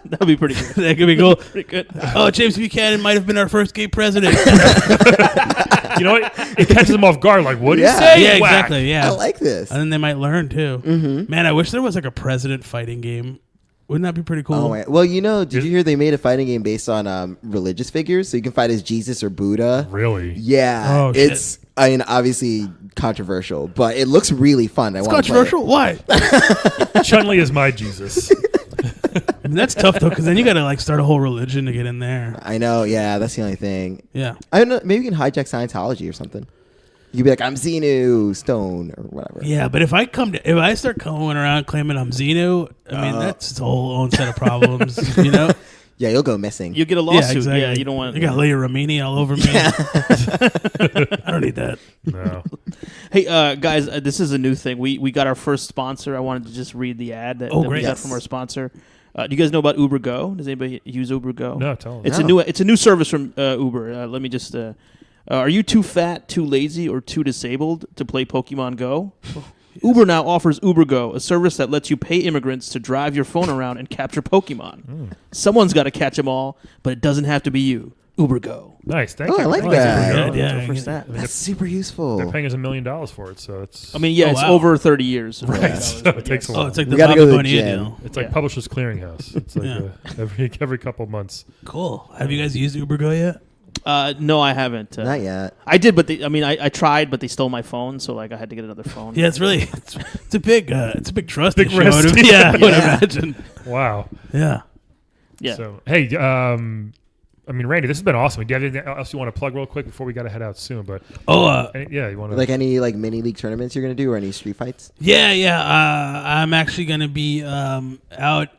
That would be pretty good. That could be cool. Pretty good. Oh, James Buchanan might have been our first gay president. You know what? It catches them off guard. Like, what do you Yeah. say? Yeah, Whack. exactly. Yeah. I like this. And then they might learn too. Mm-hmm. Man, I wish there was like a president fighting game. Wouldn't that be pretty cool? Oh, well, did you hear they made a fighting game based on religious figures? So you can fight as Jesus or Buddha. Really? Yeah, Oh, shit. it's obviously controversial, but it looks really fun. It's controversial. Why? Chun-Li is my Jesus. I mean, that's tough though, because then you got to like start a whole religion to get in there. I know. Yeah, that's the only thing. Yeah. I don't know. Maybe you can hijack Scientology or something. You could be like, I'm Xenu Stone or whatever. Yeah, but if I start going around claiming I'm Xenu, I mean that's a whole own set of problems, you know? Yeah, you'll go missing. You get a lawsuit. Yeah, you don't want. You got Leia Ramini all over me. I don't need that. No. Hey, guys, this is a new thing. We got our first sponsor. I wanted to just read the ad that we great. got Yes. from our sponsor. Do you guys know about Uber Go? Does anybody use Uber Go? No, tell them. It's a new service from Uber. Let me just. Are you too fat, too lazy, or too disabled to play Pokemon Go? Uber now offers Uber Go, a service that lets you pay immigrants to drive your phone around and capture Pokemon. Someone's got to catch them all, but it doesn't have to be you. Uber Go. Nice. Thank Oh, you. I like Thank you. that. Yeah, For that. That's super useful. They're paying us $1 million for it, so it's. I mean, yeah, Oh, it's wow. over 30 years. Right. So it takes a Oh, while. it's like We the gotta Bobby go to the Bonilla gym. deal. It's like Yeah. Publishers Clearinghouse. It's like Yeah. every couple months. Cool. Have you guys used Uber Go yet? No, I haven't. Not yet. I did, but I tried, but they stole my phone, so like I had to get another phone. Yeah, it's really it's a big trust Big issue. risk. I would imagine. Wow. Yeah. Yeah. So hey, I mean, Randy, this has been awesome. Do you have anything else you want to plug real quick before we got to head out soon? But yeah, you want to Like any like mini league tournaments you're gonna do or any street fights? Yeah. I'm actually going to be out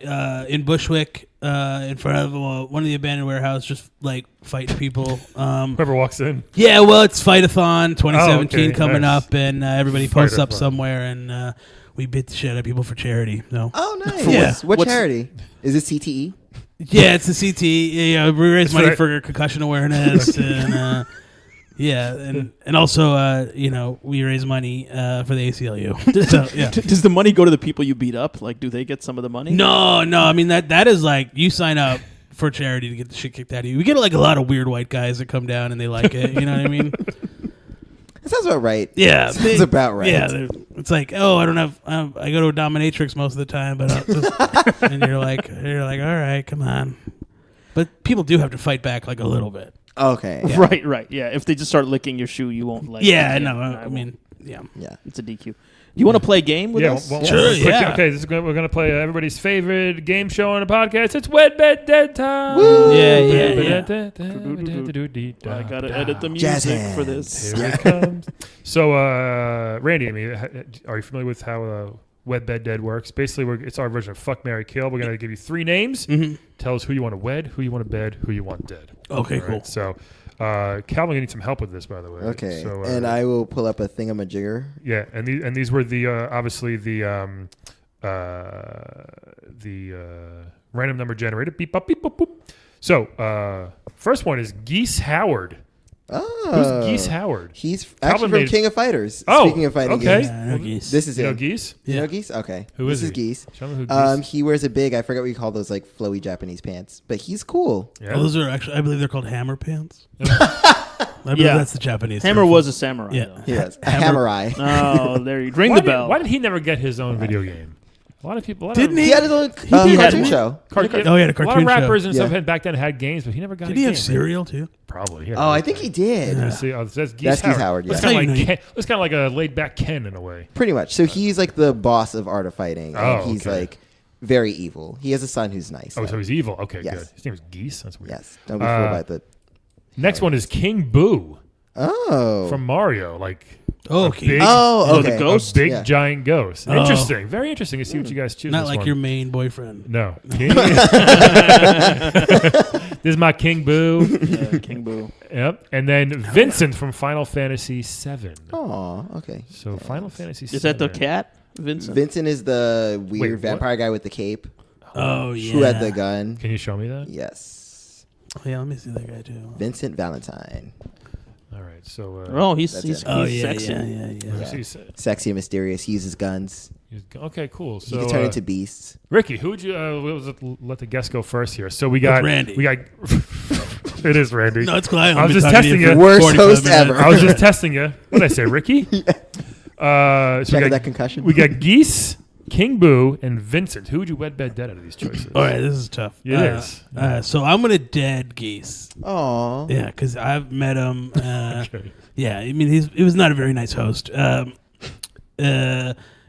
in Bushwick in front of one of the abandoned warehouse, just like fighting people. whoever walks in. Yeah, well, it's Fight-a-thon 2017 okay, coming nice. up, and everybody posts up Fight-a-thon. somewhere, and we beat the shit out of people for charity. No. Oh, nice. Yeah. What What's- charity? Is it CTE? Yeah, it's the CT. Yeah, we raise money right. for concussion awareness, and and also we raise money for the ACLU. So, yeah. Does the money go to the people you beat up? Like, do they get some of the money? No. I mean that is like you sign up for charity to get the shit kicked out of you. We get like a lot of weird white guys that come down and they like it. You know what I mean? That sounds about right. Yeah, Sounds about right. Yeah, it's like, oh, I don't have. I go to a dominatrix most of the time, but and you're like, all right, come on. But people do have to fight back like a little bit. Okay. Yeah. Right. Yeah. If they just start licking your shoe, you won't like. Yeah, it. no, I won't. mean, yeah. Yeah. It's a DQ. You want to play a game with Yeah, us? Sure, quick, yeah. Okay, we're gonna play everybody's favorite game show on a podcast. It's Wed Bed Dead Time. Yeah. I gotta edit the Jazz music for this. Here it comes. So, Randy, I mean, are you familiar with how Wed Bed Dead works? Basically, it's our version of Fuck, Marry, Kill. We're gonna give you 3 names. Mm-hmm. Tell us who you want to wed, who you want to bed, who you want dead. Okay, All cool. right, so, Calvin, you need some help with this, by the way. Okay. So, And I will pull up a thingamajigger. yeah, and these were the obviously the random number generator. Beep bop beep boop boop. So first one is Geese Howard. Oh. Who's Geese Howard? He's Calvin actually from made- King of Fighters. Oh, Speaking of fighting okay. games. Yeah, no geese. This is You know him. Geese? You Yeah. know Geese? Okay. Who this is is he? Geese. Show me who Geese. He wears a big, I forget what you call those like flowy Japanese pants, but he's cool. Yeah. Oh, those are actually, I believe they're called hammer pants. I believe Yeah. that's the Japanese. Hammer term for was it. a samurai. Yeah. though. He is. A hamurai. Oh, there you ring why the bell. why did he never get his own video game? A lot of people Didn't He had his own did cartoon have- show. Oh, yeah, the A lot cartoon of rappers show. and stuff Yeah. had back then had games, but he never got. Did a he have game, cereal too? Probably. Yeah. Oh, I think he did. Yeah. See, it says Geese That's Howard. Geese Howard, Looks yeah. kind That's of how like you know Ken, looks kind of like a laid back Ken in a way. Pretty much. So he's like the boss of Art of Fighting. Oh, and he's okay. like very evil. He has a son who's nice. Oh, though. so he's evil. Okay, Yes. good. His name is Geese. That's weird. Yes. Don't be fooled by the. Next one is King Boo Oh. from Mario. Like Oh, A okay. big, Oh, okay. the ghost? a big Yeah. giant ghost. Oh. Interesting. Very interesting to see what you guys choose. Not this like one. your main boyfriend. No. King. This is my King Boo. King Boo. Yep. And then Vincent from Final Fantasy VII. Oh, okay. So Final Fantasy VII. Is that the cat, Vincent? Vincent is the weird Wait, what? vampire guy with the cape Oh, yeah. who had the gun. Can you show me that? Yes. Oh, yeah, let me see that guy, too. Vincent Valentine. All right. So. Oh, he's That's he's, it. Oh, he's yeah, sexy. yeah. let's see, Sexy and mysterious. He uses guns. Okay, cool. He So can turn into beasts. Ricky, who would you let the guest go first here? So we got Randy. We got. It is Randy. No, it's Clyde. I was just testing you. Worst 45 host minutes. ever. I was just testing you. What did I say, Ricky? So Check we out got, that concussion. we got Geese, King Boo, and Vincent. Who would you wed bed dead out of these choices? All right, this is tough. It is. So I'm going to dead Geese. Aw. Yeah, because I've met him. Okay. Yeah, I mean, he was not a very nice host.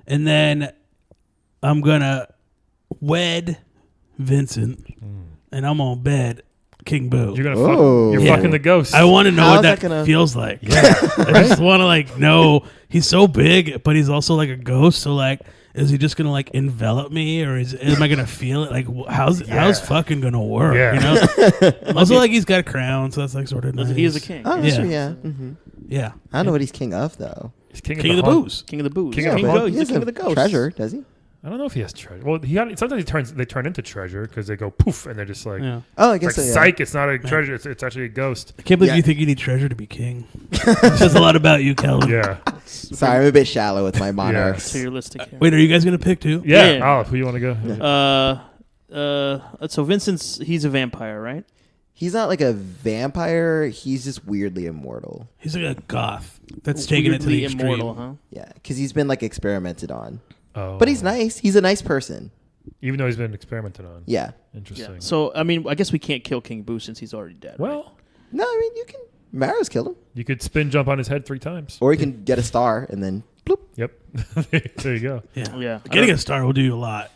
And then I'm going to wed Vincent, and I'm going to bed King Boo. You're gonna Oh. fuck. You're Yeah. fucking the ghost. I want to know How's what that that gonna- feels like. Yeah. I just want to like know he's so big, but he's also like a ghost. So like, is he just gonna like envelop me, or am I gonna feel it? Like, how's fucking gonna work? Yeah. You know. Also, like he's got a crown, so that's like sort of nice. He is a king. Oh, that's Yeah. true, yeah. Mm-hmm. Yeah, I don't know what he's king of, though. He's king, king of the Haunt- booze. King of the booze. King of the King Haunt. Go- He He's the has king a of the ghosts. treasure, does he? I don't know if he has treasure. Well, sometimes they turn into treasure because they go poof and they're just like, Yeah. Oh, I it's guess like so, yeah. psych. It's not a treasure. It's actually a ghost. I can't believe Yeah. you think you need treasure to be king. It says a lot about you, Calvin. Yeah. Sorry, I'm a bit shallow with my monarchs. So you're listing here. Wait, are you guys gonna pick too? Yeah. Yeah. Olive, who you want to go? So Vincent's he's a vampire, right? He's not like a vampire. He's just weirdly immortal. He's like a goth that's taking it to the Weirdly extreme. immortal, huh? Yeah, because he's been like experimented on. Oh. But he's nice. He's a nice person. Even though he's been experimented on. Yeah. Interesting. Yeah. So I mean, I guess we can't kill King Boo since he's already dead. right? Well, No, I mean, you can. Mario's killed him. you could spin jump on his head 3 times. Or you can get a star and then bloop. Yep. There you go. Yeah, Yeah. Getting a star will do you a lot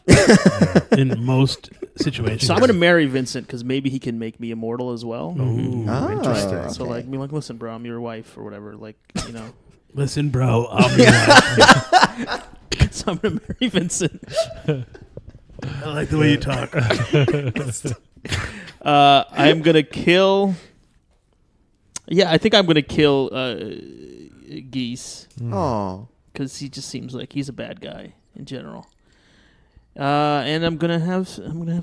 in most situations. So I'm gonna marry Vincent because maybe he can make me immortal as well. Ooh. Oh, interesting. okay. So like, be like, listen, bro, I'm your wife or whatever. Like, you know. Listen, bro, I'll be right. So I'm gonna marry Vincent. I like the way you talk. I'm gonna kill. Yeah, I think I'm gonna kill Geese Oh. because he just seems like he's a bad guy in general. And I'm gonna have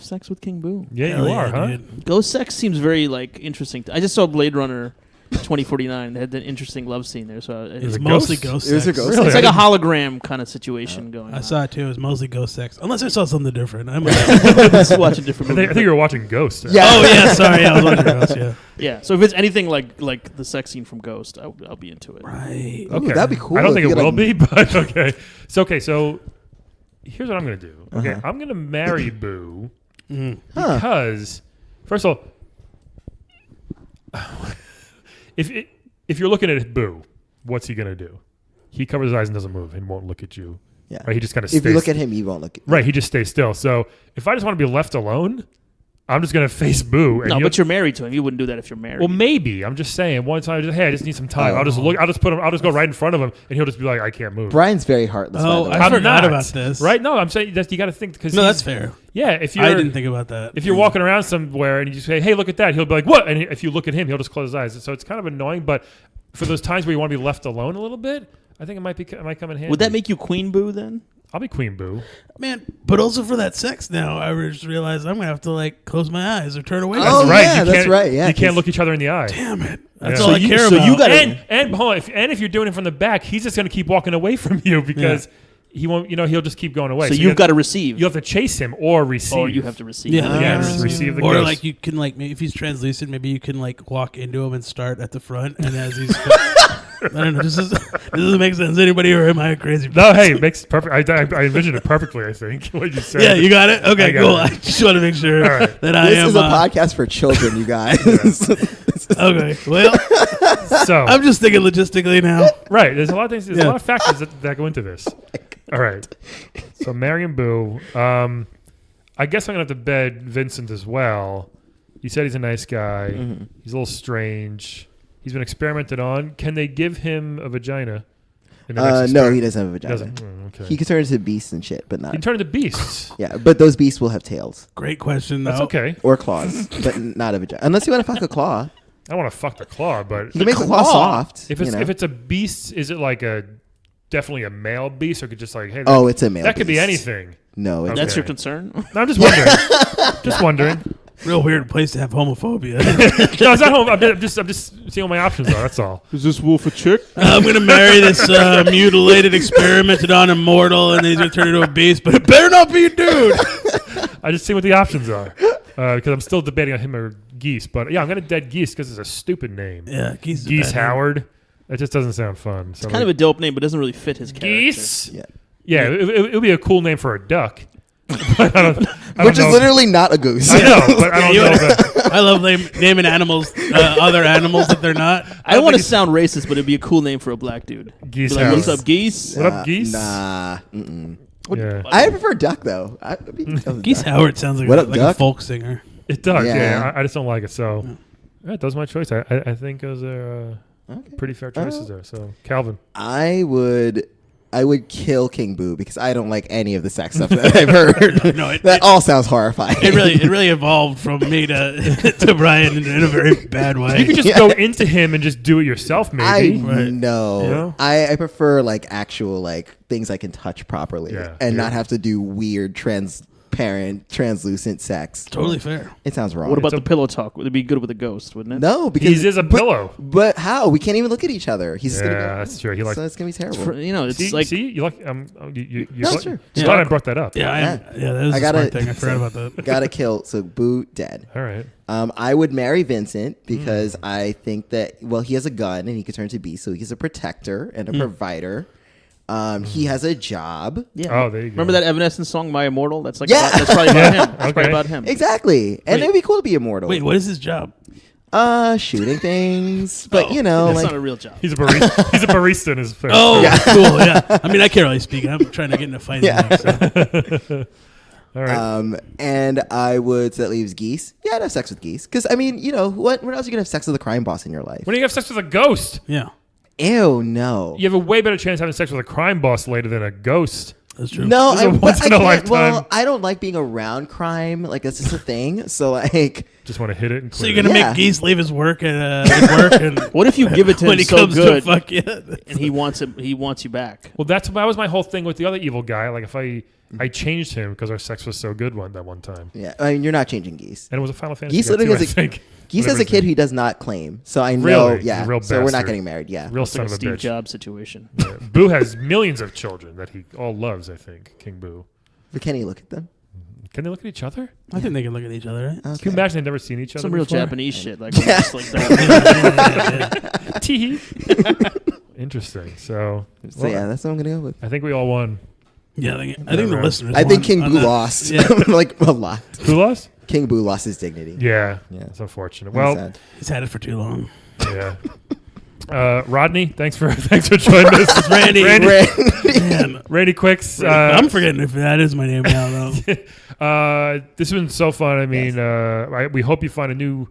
sex with King Boo. Yeah, Hell you are, yeah, huh? dude. Ghost sex seems very like interesting. I just saw Blade Runner 2049. They had that interesting love scene there. So It's a mostly ghost? ghost It was sex. a ghost Really? it's like a hologram kind of situation going I on. saw it too. It was mostly ghost sex. Unless I saw something different. I'm Let's watch a different I movie. think you were watching Ghost. Yeah. Oh yeah, sorry. I was watching ghost. Yeah. Yeah. So if it's anything like the sex scene from Ghost, I'll be into it. Right. Ooh, Okay. that'd be cool I don't if think you it could, will like- be, but okay. So here's what I'm gonna do. Okay, Uh-huh. I'm gonna marry Boo Mm. Huh. because first of all, if you're looking at Boo, what's he gonna do? He covers his eyes and doesn't move and won't look at you. Yeah. Right? He just kind of stays. If you look at him, he won't look at right, he just stays still. So if I just want to be left alone, I'm just gonna face Boo. And No, he'll- but you're married to him. You wouldn't do that if you're married. well, maybe I'm just saying. One time, hey, I just need some time. Oh. I'll just look. I'll just put him. I'll just go right in front of him, and he'll just be like, I can't move. Brian's very heartless. Oh, by the way. I I'm forgot not. about this. Right? No, I'm saying that you got to think because No, that's fair. Yeah, if you're I didn't think about that. if you're walking around somewhere and you just say, "Hey, look at that," he'll be like, "What?" And if you look at him, he'll just close his eyes. So it's kind of annoying. But for those times where you want to be left alone a little bit, I think it might come in handy. Would that make you Queen Boo then? I'll be Queen Boo. Man, but also for that sex now, I just realized I'm gonna have to like close my eyes or turn away. Oh, That's right. yeah, you that's can't, right, yeah, you can't 'cause- look each other in the eye. Damn it! That's Yeah. all So I you- care so about. you gotta- And hold on, and if you're doing it from the back, he's just going to keep walking away from you because he won't. He'll just keep going away. So you you've have- got to receive, You have to chase him or receive. or you have to receive. Yeah. Yeah, Ah. receive the Or ghost. like you can like maybe if he's translucent, maybe you can like walk into him and start at the front, and as he's I don't know. This doesn't make sense. Anybody, or am I a crazy? No, hey, it makes perfect. I envisioned it perfectly. I think what you said. Yeah, you got it. Okay, I got cool. it. I just want to make sure All right. that I This am. is a podcast for children, you guys. Okay, well, So I'm just thinking logistically now. right, there's a lot of things. There's Yeah. a lot of factors that go into this. All right. So Mary and Boo. I guess I'm gonna have to bed Vincent as well. You said he's a nice guy. Mhm. He's a little strange. He's been experimented on. Can they give him a vagina? in the next No, experiment? he doesn't have a vagina. Doesn't. Okay. He can turn into beasts and shit, but He not. can turn into beasts. Yeah, but those beasts will have tails Great question, though. That's okay. or claws, but not a vagina. Unless you want to fuck a claw, I don't want to fuck the claw, but you can make the claw soft. if it's a beast, is it like definitely a male beast, or could just like hey? Oh, it's a male. that could be beast. anything. No, it's That's Okay. your concern? No, I'm just wondering. Just wondering. Real weird place to have homophobia. No, it's not home. I'm just seeing what my options are. That's all. Is this wolf a chick? I'm going to marry this mutilated, experimented on immortal, and he's going to turn into a beast, but it better not be a dude. I just see what the options are because I'm still debating on him or Geese. But yeah, I'm gonna dead Geese because it's a stupid name. Yeah, Geese. Geese Howard. That just doesn't sound fun. So It's kind of a dope name, but doesn't really fit his character. Geese. Yeah. Yeah, it would be a cool name for a duck. But I don't Which is know. literally not a goose. I know, but I don't know. That, I love naming animals, other animals that they're not. I don't want to sound racist, but it'd be a cool name for a black dude. Geese Be like, Howard. what's up, Geese? What up, Geese? Nah. Mm-mm. Yeah. I prefer duck though. Geese Howard sounds like, What up, a duck? folk singer. It does. Yeah, Yeah. I just don't like it. So yeah, that's my choice. I think those are Okay. pretty fair choices there. So Calvin. I would kill King Boo because I don't like any of the sex stuff that I've heard. No, That all sounds horrifying. It really evolved from me to Brian in a very bad way. You could just go into him and just do it yourself, maybe. know. You know? I prefer like actual like things I can touch properly Yeah. and Yeah. not have to do weird translucent sex. Totally fair. It sounds wrong. What about It's a- the pillow talk? Would it be good with a ghost, wouldn't it? no? Because He is a pillow. But how? We can't even look at each other. He's just Yeah, gonna go. that's true. He like. So it's gonna be terrible. For, it's See, like you like you No, sure. glad Yeah. I brought that up. Yeah, that was I a gotta- smart thing. I forgot about that. Gotta kill. So Boo dead. All right. I would marry Vincent because I think that he has a gun and he could turn to beast, so he's a protector and a provider. He has a job. yeah. Oh, there you go. Remember that Evanescence song, "My Immortal"? That's like Yeah. that's probably about him. That's probably Okay. about him. Exactly, and Wait. it'd be cool to be immortal. Wait, what is his job? Shooting things, but Oh, you know, that's like not a real job. He's a barista. He's a barista in his face. Oh, cool. Yeah. I mean, I can't really speak. I'm trying to get in a fight. Yeah. So. All right. and I would. So that leaves Geese. Yeah, I'd have sex with Geese because I mean, you know, what? When else are you gonna have sex with a crime boss in your life? When do you have sex with a ghost? Yeah, Ew, no. You have a way better chance of having sex with a crime boss later than a ghost. that's true. No, This is a but once I in a can't. lifetime. Well, I don't like being around crime. Like that's just a thing. So like, Just want to hit it and So quit you're it. gonna Yeah. make Geese leave his work and and What if you give it to when him he so comes good to fuck you? and he wants you back? Well, that was my whole thing with the other evil guy. Like if I changed him because our sex was so good that one time, yeah. I mean, you're not changing Geese. and it was a Final Fantasy. Geese guy literally too, has I a- think. Geese Whatever has a his kid name- who does not claim. So I know. Really? He's Yeah. a real So we're not bastard. getting married. Yeah. real It's like son a of a Steve bitch. Jobs situation. Yeah. Boo has millions of children that he all loves. I think King Boo. But can he look at them? Can they look at each other? I think they can look at each other, right? Okay. Can you imagine they've never seen each other? Some real before? Japanese shit. Like, just like that. Tee. Interesting. So, So yeah, that's what I'm gonna go with. I think we all won. Yeah, I think the right. listeners. I think won King on Boo that. lost. Yeah. Like a lot. Who lost? King Boo lost his dignity. Yeah. Yeah. It's unfortunate. I'm Well, sad. He's had it for too long. yeah. Rodney, thanks for joining us. Randy. Ran- Man, Quicks. I'm forgetting if that is my name now, though. This has been so fun. I mean, we hope you find a new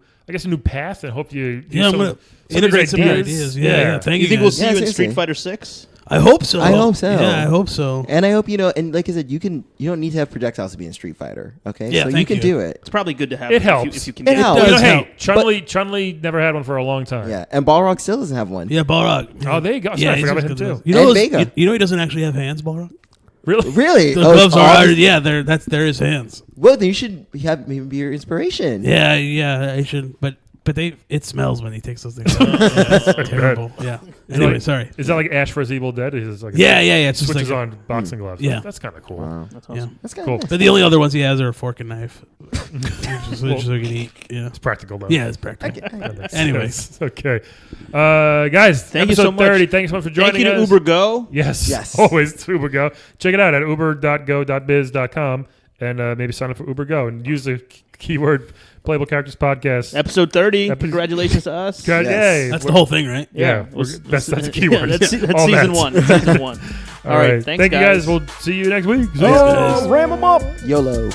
path, and hope you Yeah, I'm gonna integrate some ideas. Yeah. Thank You you. think we'll guys. see Yeah, you in seriously. Street Fighter 6? I hope so. I hope so. Yeah, I hope so. And I hope and like I said, you don't need to have projectiles to be in Street Fighter. Okay, Yeah, so you thank can you. do it. It's probably good to have. It if helps. if you can It get helps. does You know, hey, help. Chun-Li never had one for a long time. Yeah, and Balrog still doesn't have one. Yeah, Balrog. Oh, there you go. Sorry, I he's forgot about just him good too. with- You know, And those, Vega. you know he doesn't actually have hands, Balrog. Really? Really? Those Oh, gloves it's are all- already, they're his hands. Well, then you should have maybe be your inspiration. Yeah, I should. But it smells when he takes those things. Off. Yeah, it's terrible. Yeah. Anyway, sorry. Is that like Ash vs. Evil Dead? Is like Yeah. It's just switches like on boxing gloves. Yeah. That's kind of cool. Wow. That's yeah. awesome. That's kind Cool. of nice. But the only other ones he has are a fork and knife, which is so he can eat. Yeah. It's practical though. Yeah, it's practical. That makes Anyway. sense. Okay. Guys, Thank you episode so much. 30. Thanks so much for joining Thank you to us. Uber Go. Yes. Yes. Always to Uber Go. Check it out at uber.go.biz.com and maybe sign up for Uber Go and use the keyword Playable Characters Podcast. Episode 30. Epi- Congratulations to us. God, Yes. yay. That's the whole thing, right? Yeah, that's the keyword. Yeah, that's All season that. 1. That's season 1. All right. Thanks, Thank you guys. We'll see you next week. Thanks, guys. Ram 'em up. YOLO.